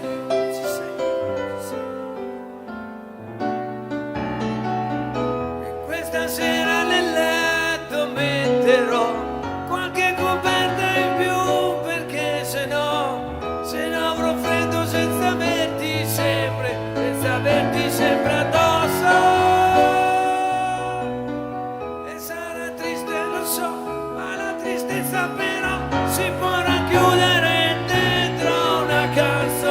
ci sei, ci sei. E questa sera nel letto metterò qualche coperta in più, perché se no avrò freddo senza averti sempre addosso. E sarà triste, lo so, ma la tristezza però si può racchiudere dentro una cassa.